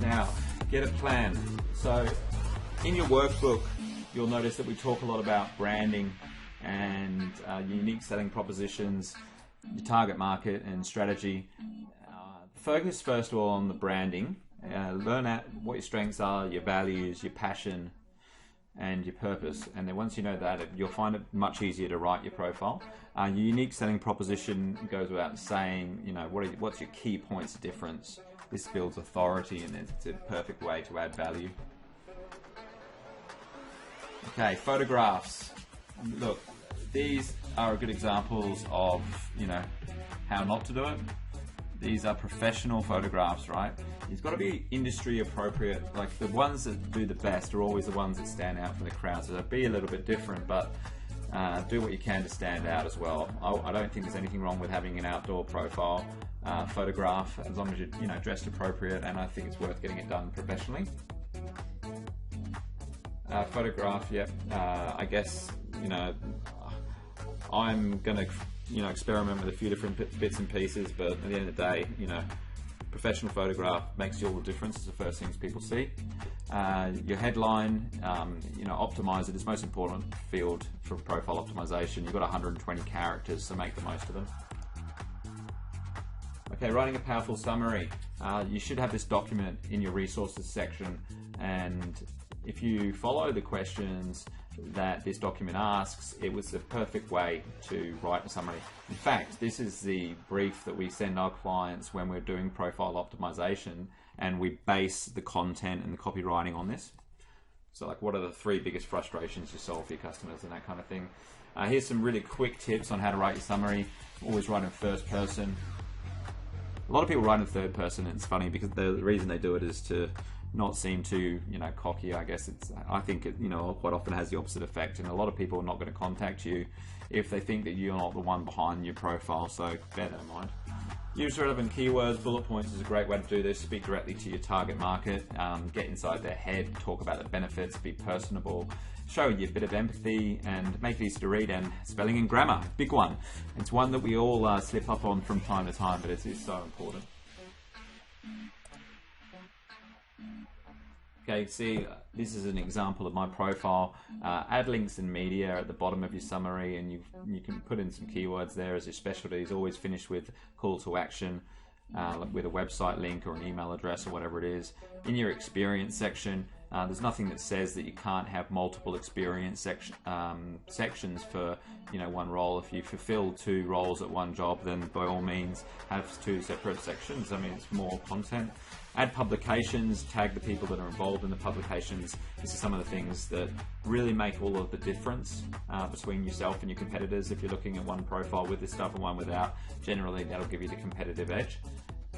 Now, get a plan. So, in your workbook, you'll notice that we talk a lot about branding and unique selling propositions, your target market and strategy. Focus first of all on the branding. Learn out what your strengths are, your values, your passion, and your purpose. And then once you know that, you'll find it much easier to write your profile. Your unique selling proposition goes without saying. You know, what's your key points of difference? This builds authority, and it's a perfect way to add value. Okay, photographs. Look, these are good examples of, you know, how not to do it. These are professional photographs, right? It's got to be industry appropriate. Like, the ones that do the best are always the ones that stand out from the crowd. So be a little bit different, but do what you can to stand out as well. I don't think there's anything wrong with having an outdoor profile photograph, as long as you're, you know, dressed appropriate, and I think it's worth getting it done professionally. Photograph, yep. I guess, you know, I'm gonna, you know, experiment with a few different bits and pieces, but at the end of the day, you know, professional photograph makes all the difference. It's the first things people see. Your headline, you know, optimize it. It's the most important field for profile optimization. You've got 120 characters, so make the most of them. Okay, writing a powerful summary. You should have this document in your resources section, and if you follow the questions that this document asks, it was the perfect way to write a summary. In fact, this is the brief that we send our clients when we're doing profile optimization, and we base the content and the copywriting on this. So, like, what are the 3 biggest frustrations you solve for your customers and that kind of thing. Here's some really quick tips on how to write your summary. Always write in first person. A lot of people write in third person, and it's funny because the reason they do it is to not seem too, you know, cocky. I guess I think it, you know, quite often has the opposite effect, and a lot of people are not going to contact you if they think that you're not the one behind your profile, so bear that in mind. Use relevant keywords. Bullet points is a great way to do this. Speak directly to your target market, get inside their head, talk about the benefits, be personable, show you a bit of empathy, and make it easy to read. And spelling and grammar, big one. It's one that we all slip up on from time to time, but it is so important. Okay, see, this is an example of my profile. Add links and media at the bottom of your summary, and you can put in some keywords there as your specialties. Always finish with call to action, with a website link or an email address or whatever it is. In your experience section, there's nothing that says that you can't have multiple experience sections for, you know, one role. If you fulfill 2 roles at one job, then by all means have 2 separate sections. I mean, it's more content. Add publications, tag the people that are involved in the publications. This is some of the things that really make all of the difference between yourself and your competitors. If you're looking at one profile with this stuff and one without, generally that'll give you the competitive edge.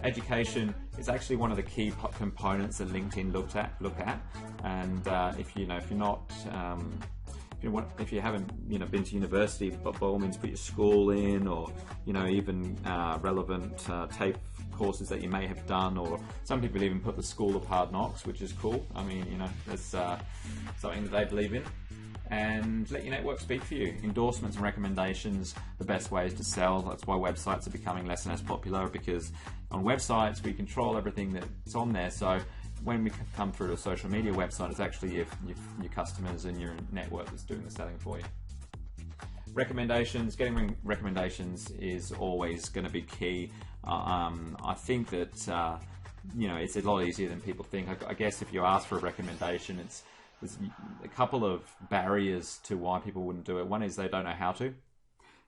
Education is actually one of the key components that LinkedIn look at, and if you haven't, you know, been to university, but by all means put your school in, or, you know, even relevant tape courses that you may have done, or some people even put the School of Hard Knocks, which is cool. I mean, you know, that's something that they believe in. And let your network speak for you. Endorsements and recommendations, the best ways to sell. That's why websites are becoming less and less popular, because on websites we control everything that's on there. So when we come through to a social media website, it's actually your customers and your network that's doing the selling for you. Recommendations, getting recommendations is always going to be key. I think that you know, it's a lot easier than people think. I guess if you ask for a recommendation, there's a couple of barriers to why people wouldn't do it. One is they don't know how to,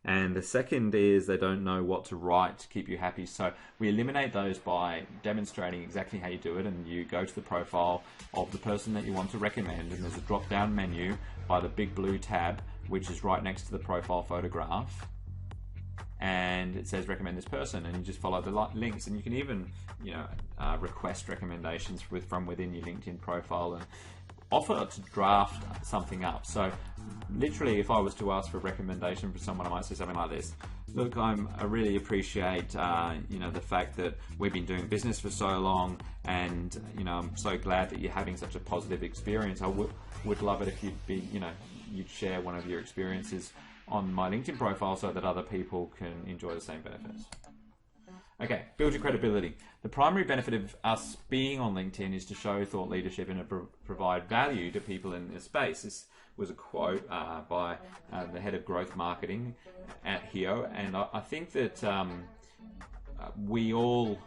and the second is they don't know what to write to keep you happy. So we eliminate those by demonstrating exactly how you do it, and you go to the profile of the person that you want to recommend, and there's a drop down menu by the big blue tab, which is right next to the profile photograph, and it says recommend this person, and you just follow the links, and you can even, you know, request recommendations from within your LinkedIn profile and offer to draft something up. So literally, if I was to ask for a recommendation for someone, I might say something like this: look, I really appreciate you know, the fact that we've been doing business for so long, and, you know, I'm so glad that you're having such a positive experience. I would love it if you'd share one of your experiences on my LinkedIn profile so that other people can enjoy the same benefits. Okay, build your credibility. The primary benefit of us being on LinkedIn is to show thought leadership and provide value to people in this space. This was a quote by the head of growth marketing at HEO, and I think that we all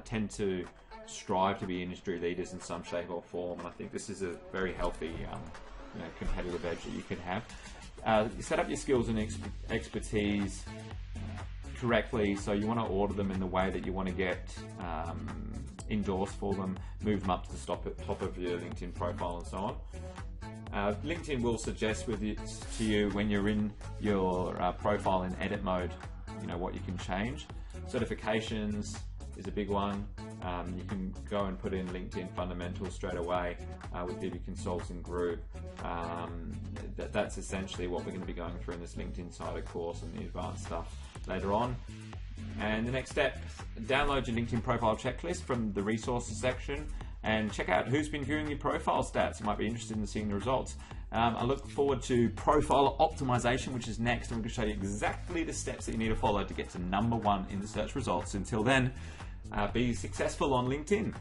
tend to strive to be industry leaders in some shape or form, and I think this is a very healthy competitive edge that you can have. Set up your skills and expertise correctly, so you want to order them in the way that you want to get endorsed for them, move them up to the top of your LinkedIn profile and so on. LinkedIn will suggest to you when you're in your profile in edit mode, what you can change. Certifications is a big one. You can go and put in LinkedIn fundamentals straight away with Bibby Consulting Group. That's essentially what we're going to be going through in this LinkedIn Insider course and the advanced stuff later on. And the next step, download your LinkedIn profile checklist from the resources section and check out who's been viewing your profile stats. You might be interested in seeing the results. I look forward to profile optimization, which is next, and we're going to show you exactly the steps that you need to follow to get to #1 in the search results. Until then, be successful on LinkedIn.